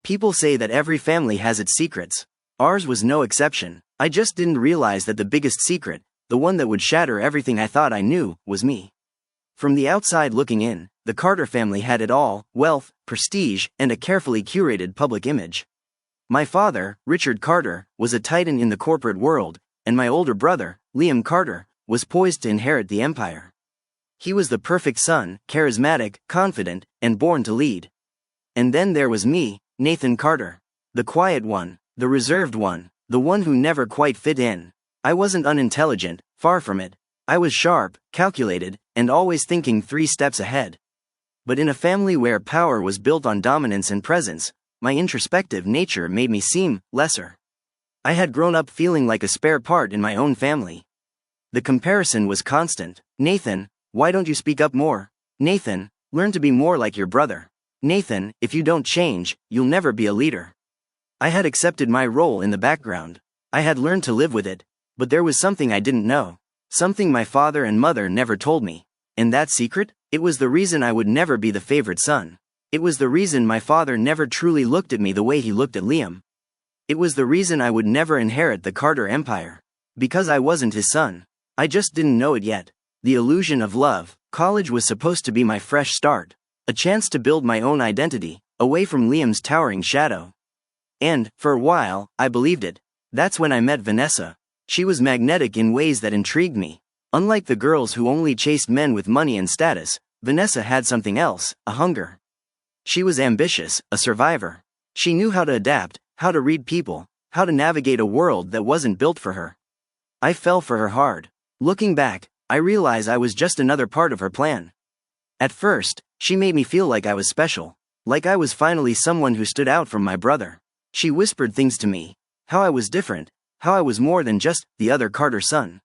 People say that every family has its secrets. Ours was no exception. I just didn't realize that the biggest secret, the one that would shatter everything I thought I knew, was me. From the outside looking in, the Carter family had it all: wealth, prestige, and a carefully curated public image. My father, Richard Carter, was a titan in the corporate world, and my older brother, Liam Carter, was poised to inherit the empire. He was the perfect son, charismatic, confident, and born to lead. And then there was me, Nathan Carter. The quiet one, the reserved one, the one who never quite fit in. I wasn't unintelligent, far from it. I was sharp, calculated, and always thinking 3 steps ahead. But in a family where power was built on dominance and presence, my introspective nature made me seem lesser. I had grown up feeling like a spare part in my own family. The comparison was constant. Nathan, why don't you speak up more? Nathan, learn to be more like your brother. Nathan, if you don't change, you'll never be a leader. I had accepted my role in the background. I had learned to live with it, but there was something I didn't know. Something my father and mother never told me. And that secret? It was the reason I would never be the favorite son. It was the reason my father never truly looked at me the way he looked at Liam. It was the reason I would never inherit the Carter empire. Because I wasn't his son. I just didn't know it yet. The illusion of love. College was supposed to be my fresh start. A chance to build my own identity, away from Liam's towering shadow. And, for a while, I believed it. That's when I met Vanessa. She was magnetic in ways that intrigued me. Unlike the girls who only chased men with money and status, Vanessa had something else: a hunger. She was ambitious, a survivor. She knew how to adapt, how to read people, how to navigate a world that wasn't built for her. I fell for her hard. Looking back, I realize I was just another part of her plan. At first, she made me feel like I was special, like I was finally someone who stood out from my brother. She whispered things to me, how I was different, how I was more than just the other Carter son.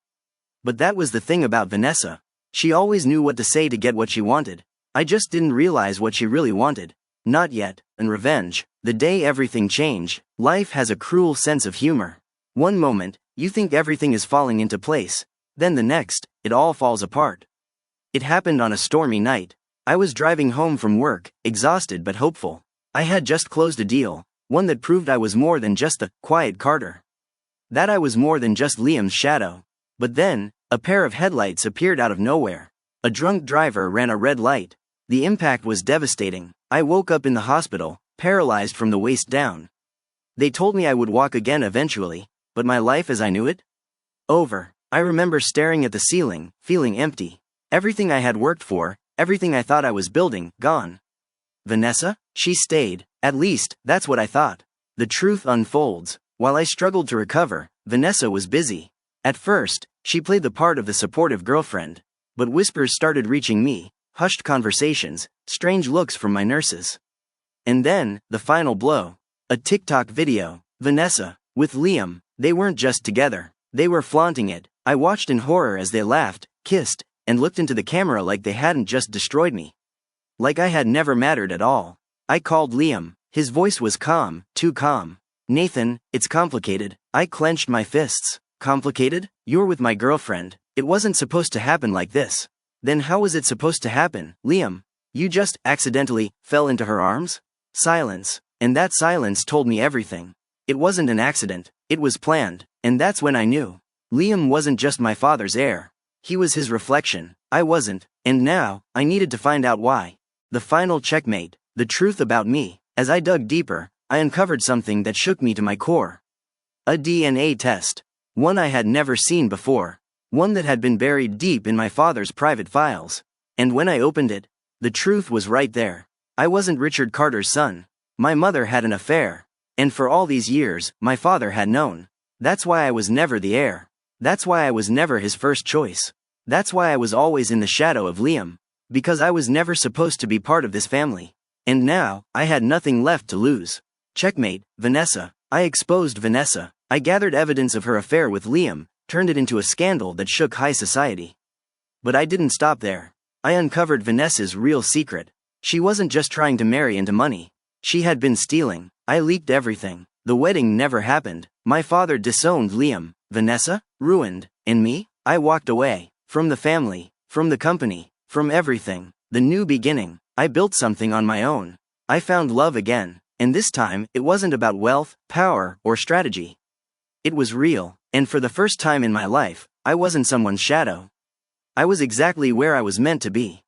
But that was the thing about Vanessa. She always knew what to say to get what she wanted. I just didn't realize what she really wanted. Not yet. And revenge. The day everything changed. Life has a cruel sense of humor. One moment, you think everything is falling into place. Then the next, it all falls apart. It happened on a stormy night. I was driving home from work, exhausted but hopeful. I had just closed a deal, one that proved I was more than just the quiet Carter. That I was more than just Liam's shadow. But then, a pair of headlights appeared out of nowhere. A drunk driver ran a red light. The impact was devastating. I woke up in the hospital, paralyzed from the waist down. They told me I would walk again eventually, but my life as I knew it? Over. I remember staring at the ceiling, feeling empty. Everything I had worked for, everything I thought I was building, gone. Vanessa? She stayed. At least, that's what I thought. The truth unfolds. While I struggled to recover, Vanessa was busy. At first, she played the part of the supportive girlfriend. But whispers started reaching me, hushed conversations, strange looks from my nurses. And then, the final blow. A TikTok video. Vanessa, with Liam. They weren't just together. They were flaunting it. I watched in horror as they laughed, kissed, and looked into the camera like they hadn't just destroyed me. Like I had never mattered at all. I called Liam. His voice was calm, too calm. Nathan, it's complicated. I clenched my fists. Complicated? You're with my girlfriend. It wasn't supposed to happen like this. Then how was it supposed to happen, Liam? You just accidentally fell into her arms? Silence. And that silence told me everything. It wasn't an accident. It was planned. And that's when I knew. Liam wasn't just my father's heir. He was his reflection. I wasn't. And now, I needed to find out why. The final checkmate. The truth about me. As I dug deeper, I uncovered something that shook me to my core. A DNA test. One I had never seen before. One that had been buried deep in my father's private files. And when I opened it, the truth was right there. I wasn't Richard Carter's son. My mother had an affair. And for all these years, my father had known. That's why I was never the heir. That's why I was never his first choice. That's why I was always in the shadow of Liam. Because I was never supposed to be part of this family. And now, I had nothing left to lose. Checkmate, Vanessa. I exposed Vanessa. I gathered evidence of her affair with Liam, turned it into a scandal that shook high society. But I didn't stop there. I uncovered Vanessa's real secret. She wasn't just trying to marry into money. She had been stealing. I leaked everything. The wedding never happened. My father disowned Liam. Vanessa? Ruined. And me? I walked away. From the family. From the company. From everything. The new beginning. I built something on my own. I found love again. And this time, it wasn't about wealth, power, or strategy. It was real, and for the first time in my life, I wasn't someone's shadow. I was exactly where I was meant to be.